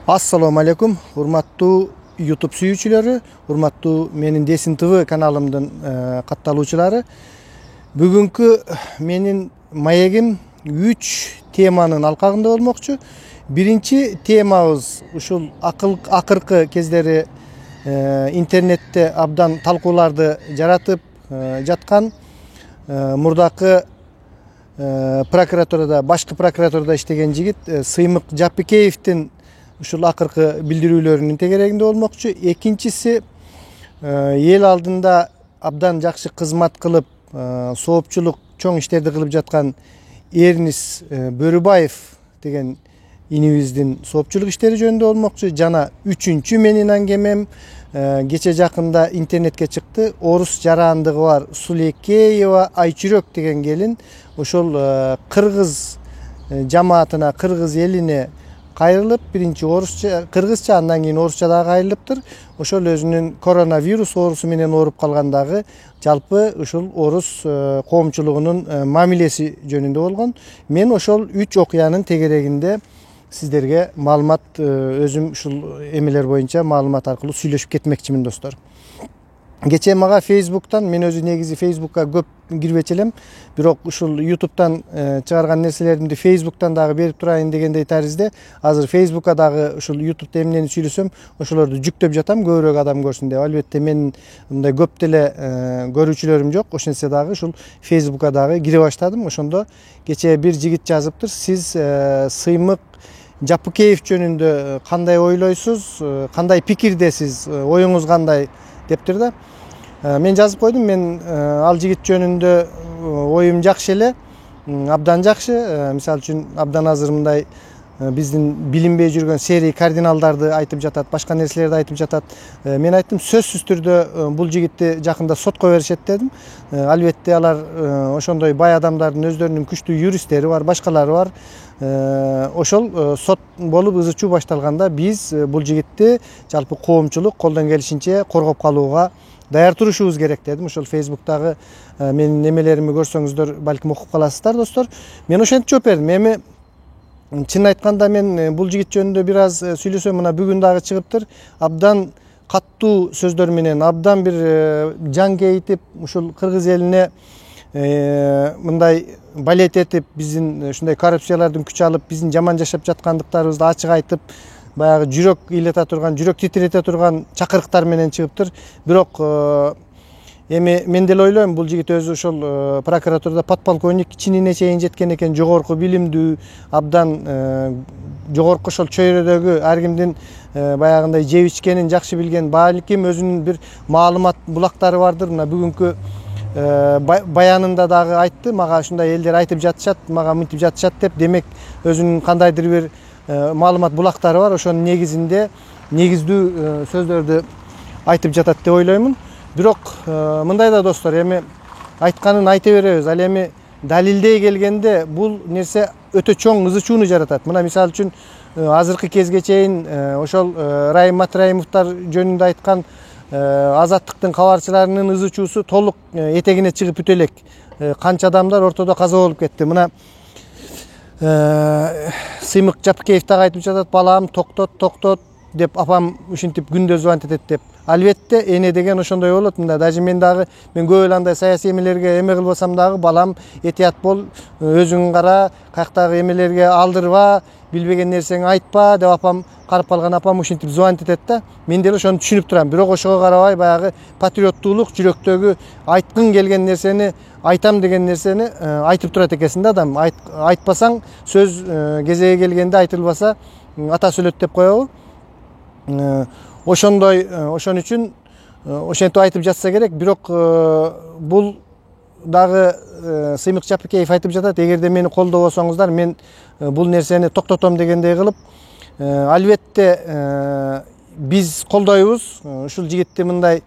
Assalamu alaikum, урматтуу YouTube сүйүүчүлөрү, урматтуу менин Десин ТВ каналымдын катталуучулары. Бүгүнкү менин маегим 3 теманын алкагында болмокчу. Биринчи темабыз ушул акыркы кездери интернетте абдан талкууларды жаратып жаткан мурдакы прокуратурада, башкы прокуратурада иштеген жигит Сыймык Жапыкеевдин ушул акыркы билдирүүлөрүнүн тегерегинде болмокчу. Экинчиси эл алдында абдан жакшы кызмат кылып, соопчулук чоң иштерди кылып жаткан Эрнис Бөрүбаев деген инибиздин соопчулук иштери жөнүндө болмокчу. Жана үчүнчү менин аңгемем кече жакында интернетке чыкты. Орус жарандыгы бар Сулекеева Айчүрөк деген келин ошол кыргыз жамаатына, кыргыз элине кайрылып, биринчи орусча, кыргызча, андан кийин орусча дагы кайрылыптыр. Ошол өзүнүн коронавирус оорусу менен ооруп калгандагы жалпы ушул орус коомчулугунун мамилеси жөнүндө болгон. Мен ошол 3 окуянын тегерегинде сиздерге маалымат, өзүм ушул эмелер боюнча маалымат аркылуу сүйлөшүп кетмекчимин, достор. Кече мага Facebook'tan, мен өзү негизи Facebook'ка көп кирбечи элем, бирок ушул YouTube'дан чыгарган нерселеримди Facebook'tan дагы берип турайын дегендей таризде, азыр Facebook'ка дагы ушул YouTube'да эмнени сүйлөсөм, ошолорду жүктөп жатам, көбүрөөк адам көрсүн деп. Албетте мен мындай көп деле көрүүчүлөрүм жок, ошентсе дагы ушул Facebook'ка дагы кире баштадым. Ошондо кече бир жигит жазыптыр: "Сиз Сыймык Жапыкеев жөнүндө кандай ойлойсуз, кандай пикирдесиз, оюңуз кандай?" дептир да. Мен жазып койдум, мен ал жигит жөнүндө оюм жакшы эле, абдан жакшы. Мисалы үчүн абдан азыр мындай биздин билинбей жүргөн серий кардиналдарды айтып жатат, башка нерселерди айтып жатат. Мен айттым, сөзсүз түрдө бул жигитти жакында сотко беришет дедим. Албетте алар ошондой бай адамдардын өздөрүнүн күчтүү юристтери бар, башкалары бар. Ошол сот болуп ызы чуу башталганда биз бул жигитти жалпы коомчулук колдон келишинче коргоп калууга даяр турушубуз керек дедим. Ошол Facebook'тагы менин немелерими көрсөңүздөр балким окуп каласыздар, достор. Мен ошентип жооп бердим. Эми чын айтканда мен бул жигит жөнүндө бир аз сүйлөсөм, мына бүгүн дагы чыгыптыр. Абдан каттуу сөздөр менен, абдан бир жан кейитип, ушул кыргыз элине мындай балет этип, биздин ушундай коррупциялардын күч алып, биздин жаман жашап жаткандыктарыбызды ачык айтып, баягы жүрөк ыйлата турган, жүрөк титирете турган чакырыктар менен чыгыптыр. Бирок эми мен деле ойлойм, бул жигит өзү ошол прокуратурада подполковник чинине чейин жеткен экен, жогорку билимдүү, абдан жогорку ошол чөйрөдөгү ар кимдин баягындай жеп ичкенин жакшы билген, балким өзүнүн бир маалымат булактары бардыр. Мына бүгүнкү баянында дагы айтты, мага ушундай элдер айтып жатышат, мага мынтип жатышат деп. Демек өзүнүн кандайдыр бир маалымат булактары бар, ошонун негизинде негиздүү сөздөрдү айтып жатат деп ойлоймун. Бирок мындай да, достор, эми айтканын айта беребиз. Ал эми далилдей келгенде бул нерсе өтө чоң ызы чууну жаратат. Мына мисалы үчүн азыркы кезге чейин ошол Райым Матраимовдор жөнүндө айткан азаттыктын кабарчыларынын ызы чуусу толук этегине чыгып бүтө элек. Канча адамдар ортодо каза болуп кетти. Мына Сыймык Жапыкеев дагы айтып жатат: "Балам, токтот" деп, апам ушинтип күндө звонить этет деп. Албетте эне деген ошондой болот. Мында даже мен көп эле андай саясий эмелерге эме кылбасам дагы: "Балам, этият бол, өзүң кара, каяктагы эмелерге алдырба, билбеген нерсеңи айтпа" деп апам, карап калган апам ушинтип звонить этет да. Мен деле ошону түшүнүп турам. Бирок ошого карабай баягы патриоттуулук, жүрөктөгү айткың келген нерсени, айтам деген нерсени айтып турат экенсиң да адам. Айтпасаң, сөз кезеги келгенде айтылбаса ата сүлөт деп коебу. Ошондой, ошон үчүн ошентип айтып жатса керек. Бирок бул дагы Сыймык Жапыкеев айтып жатат: "Эгерде мени колдобосоңуздар, мен бул нерсени токтотом" дегендей кылып. Албетте биз колдойбуз ушул жигитти. Мындай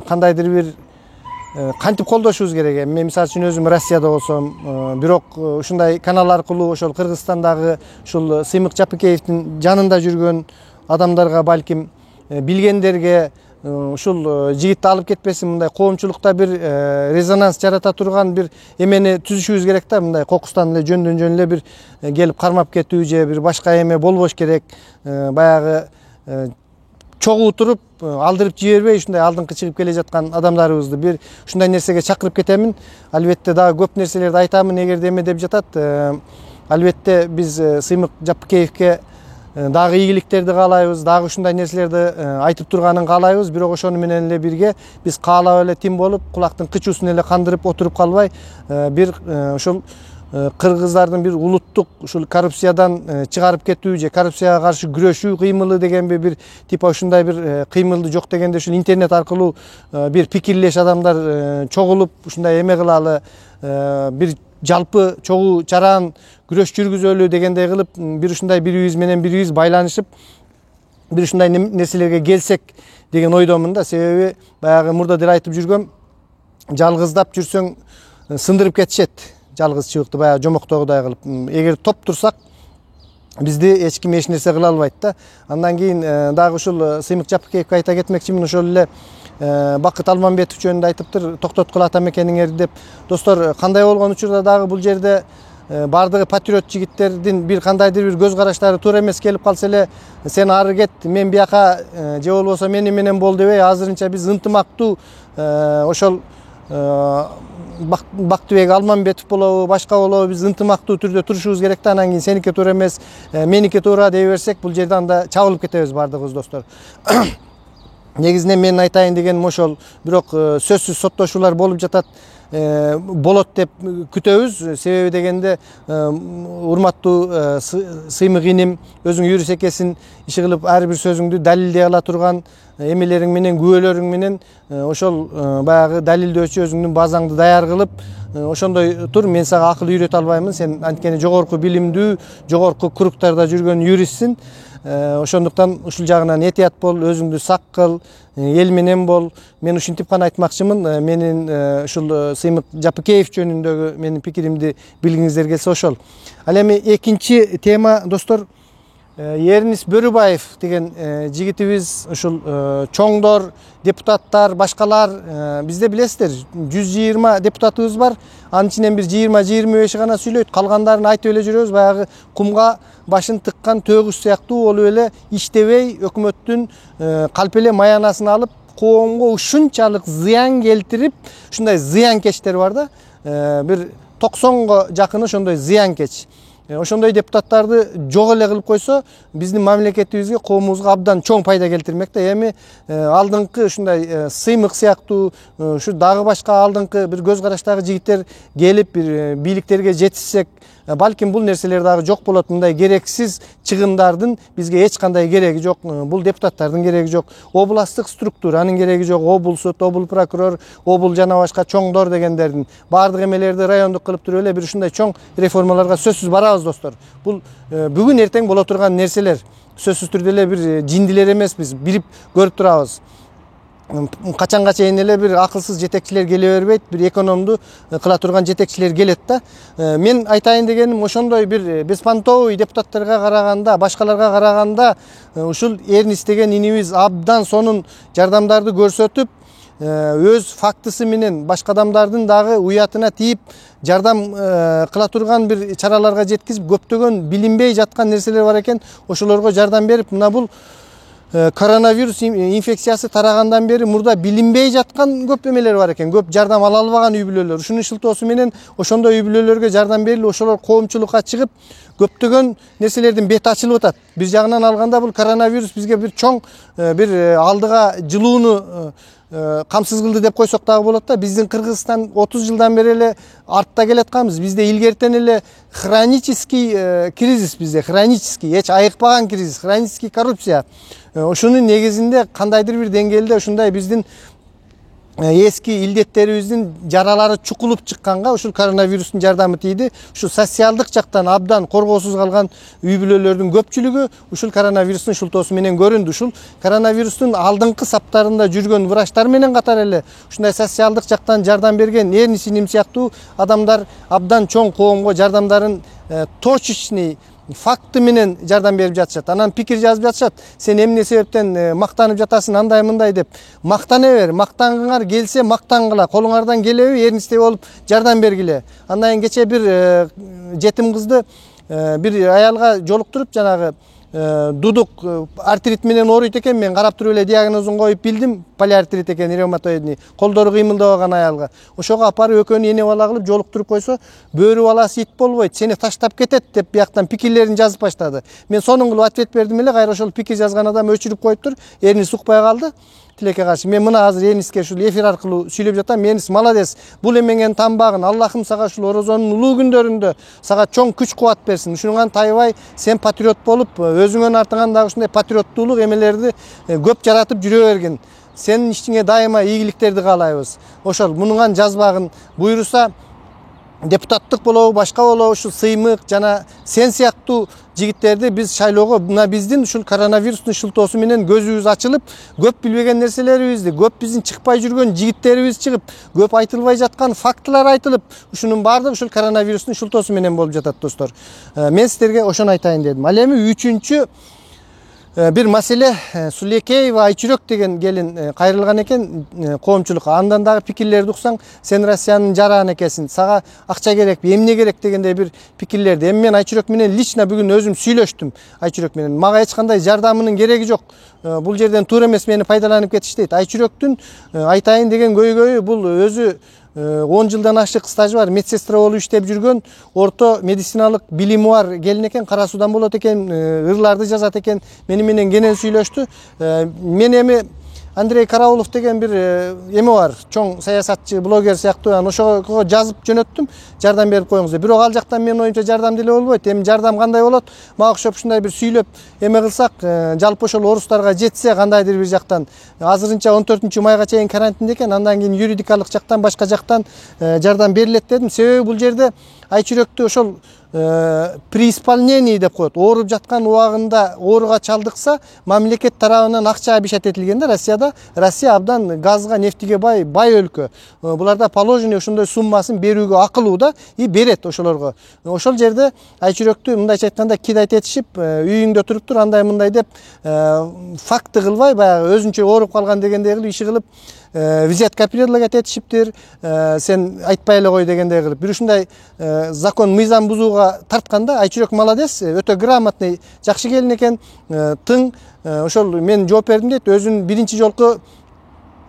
кандайдыр бир кантип колдошубуз керек. Мен мисалы үчүн өзүм Россияда болсом, бирок ушундай канал аркылуу ошол Кыргызстандагы ушул Сыймык Жапыкеевдин жанында жүргөн адамдарга, балким билгендерге, ушул жигитти алып кетпесин, мындай коомчулукта бир резонанс жарата турган бир эмени түзүшүбүз керек да. Мындай кокустан эле жөндөн жөн эле бир келип кармап кетүү же бир башка эме болбош керек. Баягы чогуу туруп алдырып жибербей ушундай алдыңкы чыгып келе жаткан адамдарыбызды бир ушундай нерсеге чакырып кетемин. Албетте дагы көп нерселерди айтамын эгерде эме деп жатат. Албетте биз Сыймык Жапыкеевке дагы ийгиликтерди каалайбыз, дагы ушундай нерселерди айтып турганын каалайбыз. Бирок ошону менен эле бирге биз каалап эле тим болуп, кулактын кычуусун эле кандырып отуруп калбай, бир ушул кыргыздардын бир улуттук ушул коррупциядан чыгарып кетүү же коррупцияга каршы күрөшүү кыймылы дегенби бир типа ушундай бир кыймылды жок дегенде ушул интернет аркылуу бир пикирлеш адамдар чогулуп ушундай эме кылалы, бир жалпы чогуу чараан күрөш жүргүзөлү дегендей кылып бир ушундай бирибиз менен бирибиз байланышып бир ушундай нерселерге келсек деген ойдомун да. Себеби баягы мурда деле айтып жүргөм, жалгыздап жүрсөң сындырып кетишет. Жалгыз чыбыкты баягы жомоктогудай кылып. Эгер топ турсак бизди эч ким эч нерсе кыла албайт да. Андан кийин дагы ушул Сыймык Жапыкеевке айта кетмекчимин. Ошол эле Бакыт Алмамбетов жөнүндө айтыптыр, токтоткула ата мекениңерди деп. Достор, кандай болгон учурда дагы бул жерде бардыгы патриот жигиттердин бир кандайдыр бир көз караштары туура эмес келип калса эле, сен ары кет, мен бияка же болбосо мени менен бол дебей, азырынча биз ынтымактуу ошол Бактыбек Алмамбетов болобу, башка болобу, биз ынтымактуу түрдө турушубуз керек да. Анан кийин сеники туура эмес, меники туура дей берсек, бул жерде анда чабылып кетебиз бардыгыбыз, достор. Негизинен мен айтайын дегеним ошол. Бирок сөзсүз соттошуулар болуп жатат, болот деп күтөбүз. Себеби дегенде урматтуу Сыймык иним өзүң юрист экенсиң, иши кылып ар бир сөзүңдү далилдей ала турган эмелериң менен, күбөлөрүң менен ошол баягы далилдөөчү өзүңдүн базаңды даяр кылып ошондой тур. Мен сага акыл үйрөтө албаймын. Сен анткени жогорку билимдүү, жогорку кругтарда жүргөн юристсиң. Ошондуктан ушул жагынан этият бол, өзүңдү сак кыл, эл менен бол. Мен ушинтип гана айтмакчымын. Менин ушул Сыймык Жапыкеев жөнүндөгү менин пикиримди билгиңиздер келсе ошол. Ал эми экинчи тема, достор, Эрнис Бөрүбаев деген жигитибиз, ушул чоңдор, депутаттар, башкалар, бизде билесиздер 120 депутатыбыз бар. Анын ичинен бир 20-25 гана сүйлөйт, калгандарын айтып эле жүрөбүз. Баягы кумга башын тыккан төгүш сыяктуу болуп эле иштебей, өкмөттүн калп эле маянасын алып, коомго ушунчалык зыян келтирип, ушундай зыянкечтер бар да. Бир 90го жакыны ошондой зыянкеч. Ошондой депутаттарды жок эле кылып койсо, биздин мамлекетибизге, коомубузга абдан чоң пайда келтирмек да. Эми алдыңкы ушундай Сыймык сыяктуу, ушу дагы башка алдыңкы бир көз караштагы жигиттер келип бир бийликтерге жетишсек, балким бул нерселер дагы жок болот. Мындай керексиз чыгымдардын бизге эч кандай кереги жок. Бул депутаттардын кереги жок. Областтык структуранын кереги жок. Обул сот, обул прокурор, обул жана башка чоңдор дегендердин баардык эмелерди райондук кылып туруп эле бир ушундай чоң реформаларга сөзсүз барабыз, достор. Бул бүгүн эртең боло турган нерселер. Сөзсүз түрдө эле бир жиндилер эмеспиз, бирип көрүп турабыз. Качанга чейин эле бир акылсыз жетекчилер келе бербейт, бир экономду кыла турган жетекчилер келет да. Мен айтайын дегеним, ошондой бир беспонтовый депутаттарга караганда, башкаларга караганда ушул Эрнис деген инибиз абдан сонун жардамдарды көрсөтүп, өз фактысы менен башка адамдардын дагы уятына тийип, жардам кыла турган бир чараларга жеткизип, көптөгөн билинбей жаткан нерселер бар экен, ошолорго жардам берип, мына бул коронавирус инфекциясы тарагандан бери мурда билинбей жаткан көп эмелер бар экен, көп жардам ала албаган үй бүлөлөр. Ушунун шылтоосу менен ошондой үй бүлөлөргө жардам берилип, ошолор коомчулукка чыгып, көптөгөн нерселердин бети ачылып атат. Бир жагынан алганда бул коронавирус бизге бир чоң бир алдыга жылууну камсыз кылды деп койсок дагы болот да. Биздин Кыргызстан 30 жылдан бери эле артта келатканбыз. Бизде илгертен эле хронический кризис, бизде хронический, эч айыкпаган кризис, хронический коррупция. Ошонун негизинде кандайдыр бир деңгээлде ушундай биздин эски илдеттерибиздин жаралары чукулуп чыкканга ушул коронавирустун жардамы тийди. Ушул социалдык жактан абдан коргоосуз калган үй бүлөлөрдүн көпчүлүгү ушул коронавирустун шылтоосу менен көрүндү. Ушул коронавирустун алдыңкы саптарында жүргөн врачтар менен катар эле ушундай социалдык жактан жардам берген Эрнис иним сыяктуу адамдар абдан чоң коомго жардамдарын точечный факты менен жардам берип жатышат. Анан пикир жазып жатышат. Сен эмне себептен мактанып жатасың андай мындай деп. Мактана бер, мактангыңар келсе мактангыла. Колуңардан келеби, эринистей болуп жардам бергиле. Андан кийин кече бир жетим кызды бир аялга жолуктуруп жанагы дудук артрит менен ооруйт экен, мен карап туруп эле диагнозун коюп билдим, полиартрит экен, ревматоидный, колдору кыймылдабаган аялга. Ошого апарып экөөнү эне бала кылып жолуктуруп койсо, бөрү баласы ит болбойт, сени таштап кетет деп бияктан пикирлерин жазып баштады. Мен сонун кылып ответ бердим эле, кайра ошол пикир жазган адам өчүрүп коюптур, эриниси укпай калды. Тилекке каршы мен мына азыр Эниске ушул эфир аркылуу сүйлөп жатам. Энис молодец. Бул эмеңен танбагын. Аллахым сага ушул Орозонун улуу күндөрүндө сага чоң күч кубат берсин. Ушуңан тайбай сен патриот болуп, өзүңөн артыңан дагы ушундай патриоттуулук эмелерди көп жаратып жүрө бергин. Сенин ишиңе дайыма ийгиликтерди каалайбыз. Ошол мунуңан жазбагын буйруса депутаттык болобу, башка болобу, ушул Сыймык жана сен сыяктуу жигиттерди биз шайлоого, мына биздин ушул коронавирустун шылтоосу менен көзүбүз ачылып, көп билбеген нерселерибизди, көп биздин чыкпай жүргөн жигиттерибиз чыгып, көп айтылбай жаткан фактылар айтылып, ушунун баардыгы ушул коронавирустун шылтоосу менен болуп жатат, достор. Мен сиздерге ошону айтайын дедим. Ал эми үчүнчү bir маселе, Сулейкеева Айчүрөк деген келин кайрылган экен коомчулукка. Андан дагы пикирлерди уксаң, сен Россиянын жараны экенсиң, сага акча керекпи, эмне керек дегендей бир пикирлерди. Эми мен Айчүрөк менен лично бүгүн өзүм сүйлөштүм. Айчүрөк менен мага эч кандай жардамынын кереги жок. Бул жерден туура эмес мени пайдаланып кетиш дейт. Айчүрөктүн айтайын деген көйгөйү бул өзү 10 жылдан ашык стажы бар, медсестра болуп иштеп жүргөн, орто медициналык билими бар келин экен, Кара Суудан болот экен, ырларды жазат экен, мени менен кенен сүйлөштү. Мен эми Андрей Караулов деген бир эме бар, чоң саясатчы, блогер сыяктуу, ошого жазып жөнөттүм, жардам берип коюңуз деп. Бирок ал жактан менин оюмча жардам деле болбойт. Эми жардам кандай болот? Мага окшоп ушундай бир сүйлөп эме кылсак, жалпы ошол орустарга жетсе кандайдыр бир жактан. Азырынча 14-майга чейин карантинде экен, андан кийин юридикалык жактан, башка жактан жардам берилет дедим. Себеби бул жерде Айчүрөктү ошол при исполнении деп коет. Ооруп жаткан убагында ооруга чалдыкса, мамлекет тарабынан акча обещать этилген да. Россия абдан газга, нефтиге бай өлкө. Буларда положение ошондой суммасын берүүгө акылуу да, и берет ошолорго. Ошол жерде Айчүрөктү мындайча айтканда кидайт этишип, үйүңдө туруп тур, андай мындай деп факты кылбай, баягы өзүнчө ооруп калган дегендей кылып иши кылып, визитка предлагать этишиптир, сен айтпай эле кой дегендей кылып. Бир ушундай закон мыйзам бузууга тартканда Айчүрөк молодец, өтө грамотный, жакшы келин экен, тың. Ошол мен жооп бердим дейт. Өзүн биринчи жолку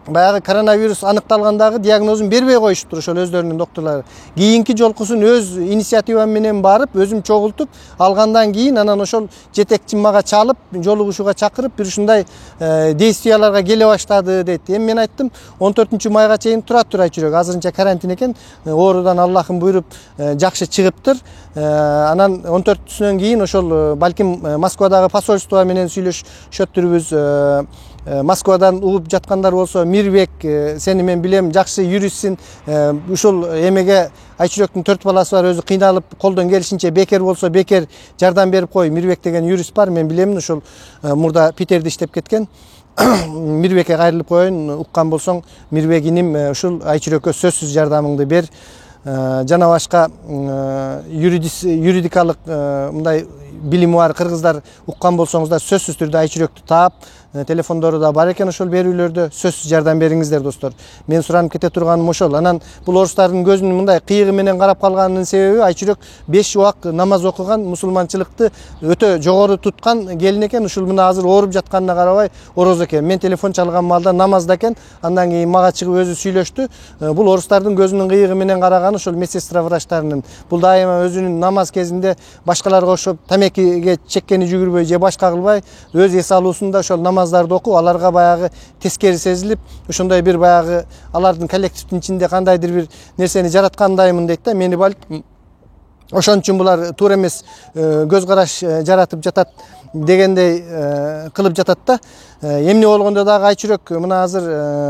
баягы коронавирус аныкталгандагы диагнозун бербей коюшуптур ошол өздөрүнүн докторлору. Кийинки жолкусун өз инициативам менен барып, өзүм чогултуп алгандан кийин анан ошол жетекчим мага чалып, жолугушууга чакырып, бир ушундай действияларга келе баштады дейт. Эми мен айттым, 14-майга чейин турат тур Айчүрөк. Азырынча карантин экен, оорудан Аллахым буйруп жакшы чыгыптыр. Анан 14-сүнөн кийин ошол балким Москвадагы посольство менен сүйлөшөттүрбүз. Москвадан угуп жаткандар болсо, Мирбек, сени мен билем, жакшы юристсиң. Ушул эмеге Айчүрөктүн 4 баласы бар, өзү кыйналып, колдон келишинче бекер болсо бекер жардам берип кой. Мирбек деген юрист бар, мен билемин, ушул мурда Питерде иштеп кеткен. Мирбекке кайрылып коеюн, уккан болсоң, Мирбек иним, ушул Айчүрөккө сөзсүз жардамыңды бер. Жана башка юридикалык мындай билими бар кыргыздар уккан болсоңуздар, сөзсүз түрдө Айчүрөктү таап, телефондору да бар экен, ошол берүүлөрдө сөзсүз жардам бериңиздер, достор. Мен суранып кете турганым ошол. Анан бул орустардын көзүнүн мындай кыйыгы менен карап калганынын себеби Айчүрөк 5 убак намаз окуган, мусулманчылыкты өтө жогору туткан келин экен. Ушул мына азыр ооруп жатканына карабай орозо экен. Мен телефон чалган маалда намазда экен. Андан кийин мага чыгып өзү сүйлөштү. Бул орустардын көзүнүн кыйыгы менен караган ошол медсестра врачтарынын. Бул дайыма өзүнүн намаз кезинде башкаларга окшоп тамекиге чеккени жүгүрбөй же башка кылбай, өз эс алуусунда ошол намаздарды окуп, аларга баягы тескери сезилип, ошондой бир баягы алардын коллективдин ичинде кандайдыр бир нерсени жараткандаймын дейт да. Мени балким ошон үчүн булар туура эмес көз караш жаратып жатат дегендей кылып жатат да. Эмне болгондо дагы Айчүрөк мына азыр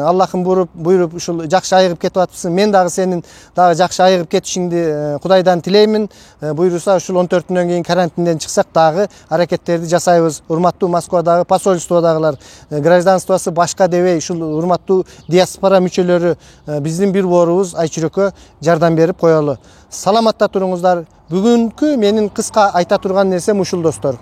Аллахым буйруп ушул жакшы айыгып кетип атыпсың. Мен дагы сенин дагы жакшы айыгып кетишиңди Кудайдан тилеймин. Буйруса ушул 14-төн кийин карантинден чыксак дагы аракеттерди жасайбыз. Урматтуу Москвадагы посольстводагылар, гражданствосы башка дебей ушул урматтуу диаспора мүчөлөрү, биздин бир боорубуз Айчүрөккө жардам берип коелу. Саламатта туруңуздар. Бүгүнкү менин кыска айта турган нерсем ушул достор.